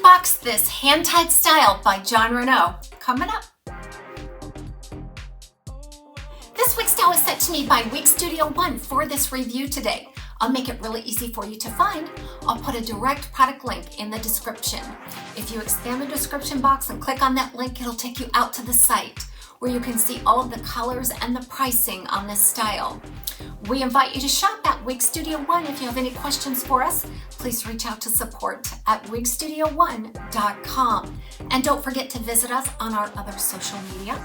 unbox this hand-tied style by Jon Renau. Coming up. This wig style was sent to me by Wig Studio One for this review today. I'll make it really easy for you to find. I'll put a direct product link in the description. If you expand the description box and click on that link, it'll take you out to the site where you can see all of the colors and the pricing on this style. We invite you to shop at Wig Studio One. If you have any questions for us, please reach out to support@wigstudio1.com. And don't forget to visit us on our other social media,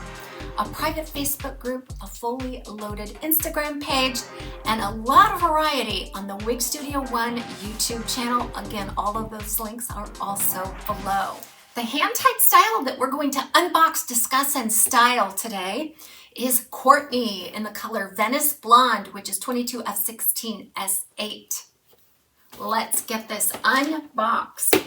a private Facebook group, a fully loaded Instagram page, and a lot of variety on the Wig Studio One YouTube channel. Again, all of those links are also below. The hand-tied style that we're going to unbox, discuss, and style today is Courtney in the color Venice Blonde, which is 22F16S8. Let's get this unboxed.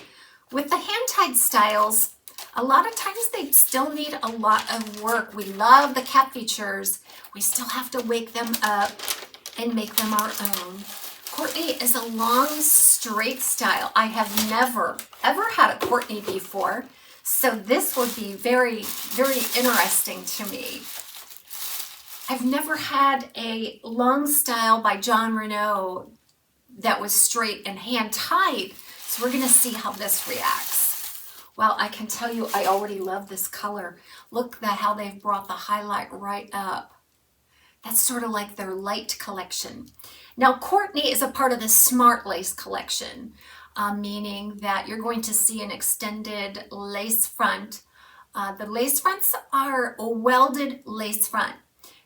With the hand-tied styles, a lot of times they still need a lot of work. We love the cap features. We still have to wake them up and make them our own. Courtney is a long, straight style. I have never, ever had a Courtney before, so this would be very, very interesting to me. I've never had a long style by Jon Renau that was straight and hand-tied, so we're gonna see how this reacts. Well, I can tell you I already love this color. Look at how they've brought the highlight right up. That's sort of like their light collection. Now, Courtney is a part of the Smart Lace collection, meaning that you're going to see an extended lace front. The lace fronts are a welded lace front.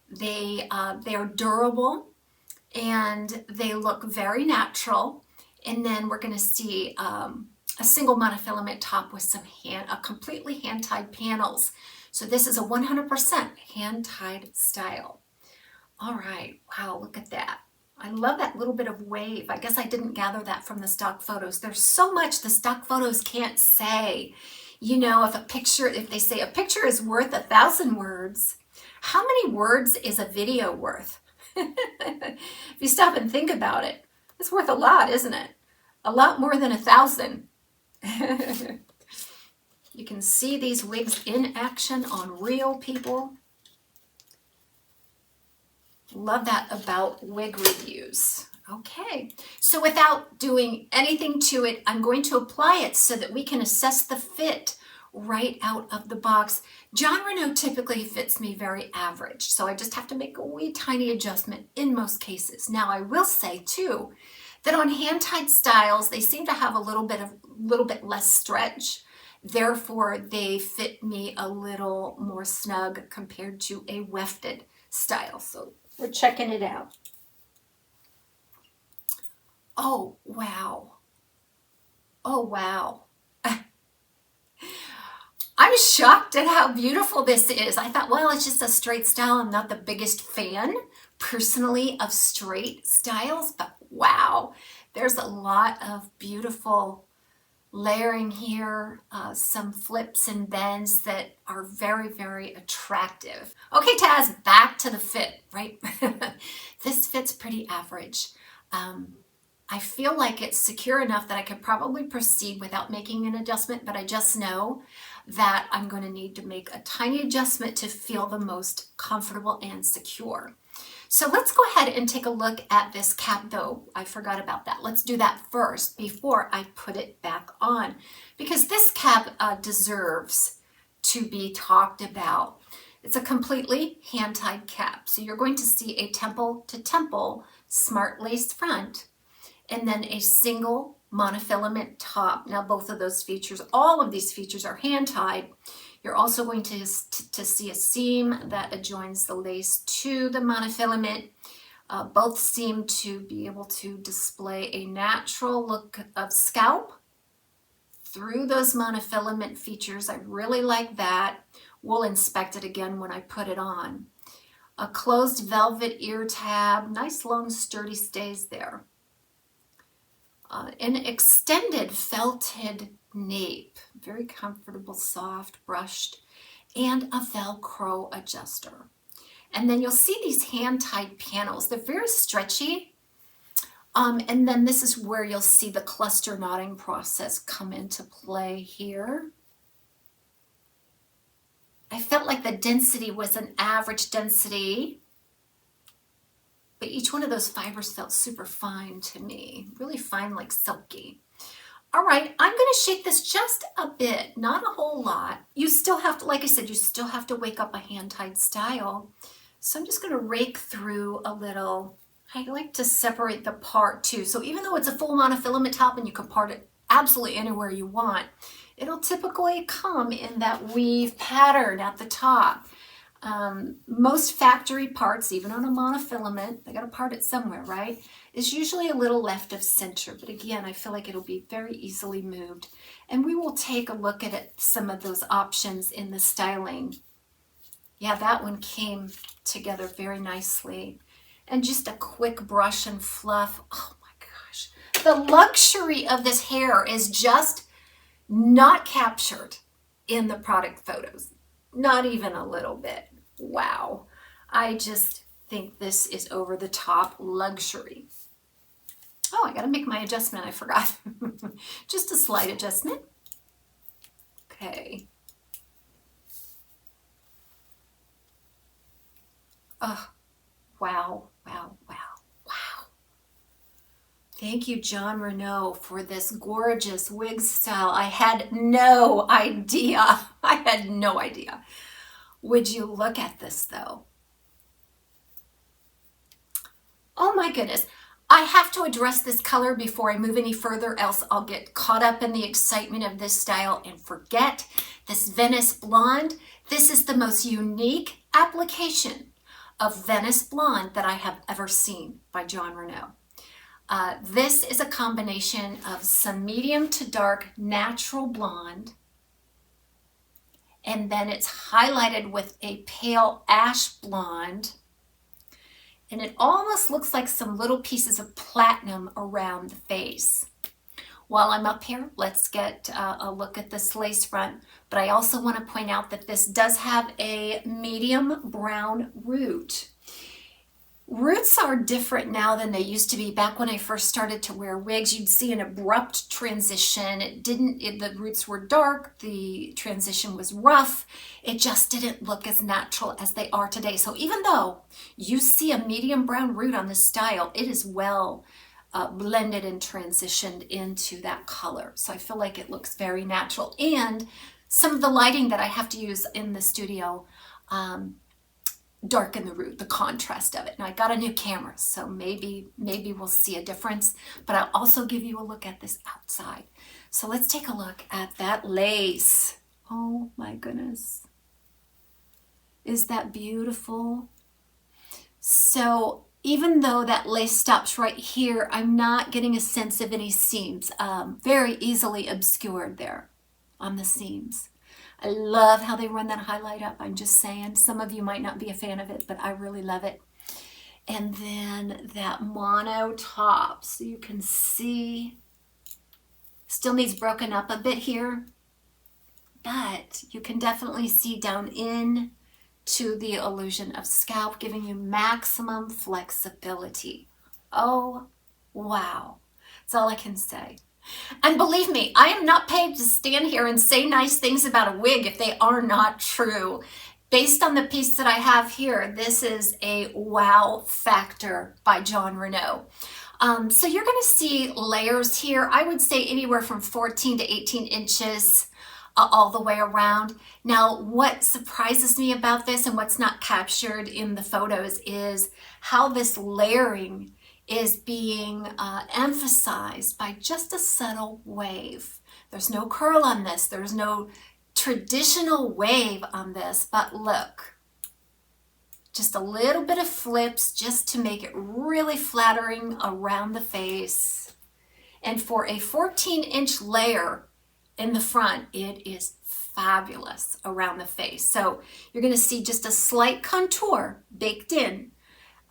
They are durable and they look very natural. And then we're going to see a single monofilament top with some completely hand-tied panels. So this is a 100% hand-tied style. All right, wow, look at that. I love that little bit of wave. I guess I didn't gather that from the stock photos. There's so much the stock photos can't say. You know, if they say a picture is worth 1,000 words, how many words is a video worth? If you stop and think about it, it's worth a lot, isn't it? A lot more than 1,000. You can see these wigs in action on real people. Love that about wig reviews. Okay, so without doing anything to it, I'm going to apply it so that we can assess the fit right out of the box. Jon Renau typically fits me very average, so I just have to make a wee tiny adjustment in most cases. Now, I will say too that on hand-tied styles, they seem to have a little bit less stretch. Therefore, they fit me a little more snug compared to a wefted style. So we're checking it out. Oh, wow. Oh, wow. I'm shocked at how beautiful this is. I thought, well, it's just a straight style. I'm not the biggest fan, personally, of straight styles, but wow, there's a lot of beautiful layering here, some flips and bends that are very, very attractive. Okay, Taz, back to the fit, right? This fit's pretty average. I feel like it's secure enough that I could probably proceed without making an adjustment, but I just know that I'm going to need to make a tiny adjustment to feel the most comfortable and secure. So let's go ahead and take a look at this cap, though. I forgot about that. Let's do that first before I put it back on, because this cap deserves to be talked about. It's a completely hand-tied cap. So you're going to see a temple-to-temple smart lace front and then a single monofilament top. Now, both of those features, all of these features are hand-tied. You're also going to see a seam that adjoins the lace to the monofilament. Both seem to be able to display a natural look of scalp through those monofilament features. I really like that. We'll inspect it again when I put it on. A closed velvet ear tab, nice long sturdy stays there. An extended felted nape, very comfortable, soft, brushed, and a Velcro adjuster. And then you'll see these hand-tied panels. They're very stretchy. And then this is where you'll see the cluster knotting process come into play here. I felt like the density was an average density, but each one of those fibers felt super fine to me, really fine, like silky. All right, I'm gonna shake this just a bit, not a whole lot. You still have to, like I said, you still have to wake up a hand-tied style. So I'm just gonna rake through a little. I like to separate the part too. So even though it's a full monofilament top and you can part it absolutely anywhere you want, it'll typically come in that weave pattern at the top. Most factory parts, even on a monofilament, they got to part it somewhere, right? Is usually a little left of center, but again, I feel like it'll be very easily moved. And we will take a look at it, some of those options in the styling. Yeah, that one came together very nicely. And just a quick brush and fluff. Oh my gosh. The luxury of this hair is just not captured in the product photos. Not even a little bit. Wow. I just think this is over the top luxury. Oh, I got to make my adjustment. I forgot. Just a slight adjustment. Okay. Oh, wow, wow, wow, wow. Thank you, Jon Renau, for this gorgeous wig style. I had no idea. I had no idea. Would you look at this though? Oh my goodness. I have to address this color before I move any further, else I'll get caught up in the excitement of this style and forget this Venice Blonde. This is the most unique application of Venice Blonde that I have ever seen by Jon Renau. This is a combination of some medium to dark natural blonde, and then it's highlighted with a pale ash blonde, and it almost looks like some little pieces of platinum around the face. While I'm up here, let's get a look at this lace front, but I also want to point out that this does have a medium brown root. Roots are different now than they used to be. Back when I first started to wear wigs, you'd see an abrupt transition. The roots were dark, the transition was rough. It just didn't look as natural as they are today. So even though you see a medium brown root on this style, it is well blended and transitioned into that color. So I feel like it looks very natural. And some of the lighting that I have to use in the studio darken the root, the contrast of it. Now I got a new camera, so maybe we'll see a difference, but I'll also give you a look at this outside. So let's take a look at that lace. Oh my goodness. Is that beautiful? So even though that lace stops right here, I'm not getting a sense of any seams. Very easily obscured there on the seams. I love how they run that highlight up. I'm just saying, some of you might not be a fan of it, but I really love it. And then that mono top, so you can see, still needs broken up a bit here, but you can definitely see down in to the illusion of scalp, giving you maximum flexibility. Oh, wow. That's all I can say. And believe me, I am not paid to stand here and say nice things about a wig if they are not true. Based on the piece that I have here, this is a wow factor by Jon Renau. So you're going to see layers here. I would say anywhere from 14 to 18 inches all the way around. Now, what surprises me about this and what's not captured in the photos is how this layering is being emphasized by just a subtle wave. There's no curl on this. There's no traditional wave on this, but look, just a little bit of flips just to make it really flattering around the face. And for a 14-inch layer in the front, it is fabulous around the face. So you're going to see just a slight contour baked in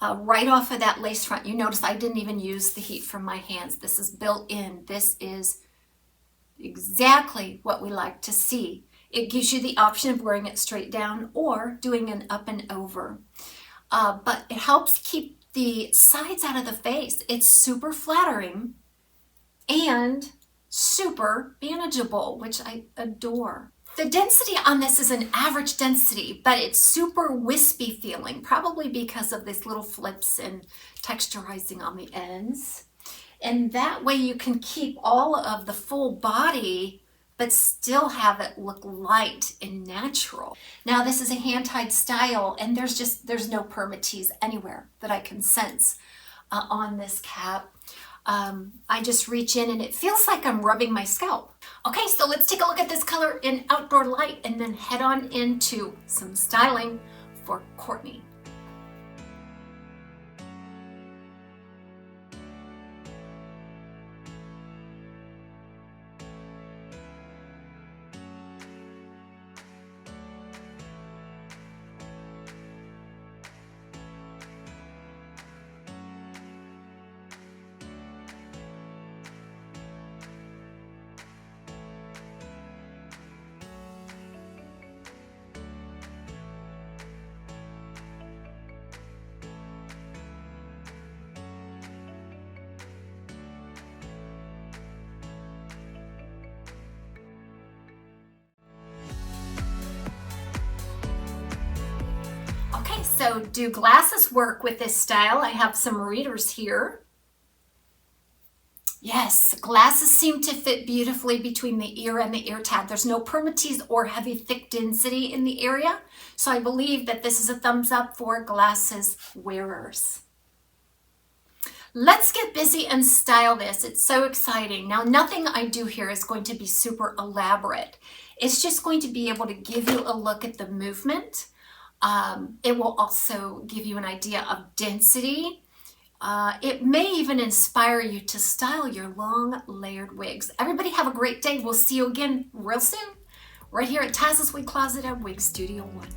right off of that lace front. You notice I didn't even use the heat from my hands. This is built in. This is exactly what we like to see. It gives you the option of wearing it straight down or doing an up and over. But it helps keep the sides out of the face. It's super flattering and super manageable, which I adore. The density on this is an average density, but it's super wispy feeling, probably because of these little flips and texturizing on the ends. And that way you can keep all of the full body, but still have it look light and natural. Now this is a hand-tied style, and there's no permatease anywhere that I can sense on this cap. I just reach in and it feels like I'm rubbing my scalp. Okay, so let's take a look at this color in outdoor light and then head on into some styling for Courtney. Okay, so do glasses work with this style? I have some readers here. Yes, glasses seem to fit beautifully between the ear and the ear tab. There's no permatease or heavy thick density in the area, so I believe that this is a thumbs up for glasses wearers. Let's get busy and style this. It's so exciting. Now, nothing I do here is going to be super elaborate. It's just going to be able to give you a look at the movement. It will also give you an idea of density. It may even inspire you to style your long layered wigs. Everybody have a great day. We'll see you again real soon right here at Taz's Wig Closet at Wig Studio 1.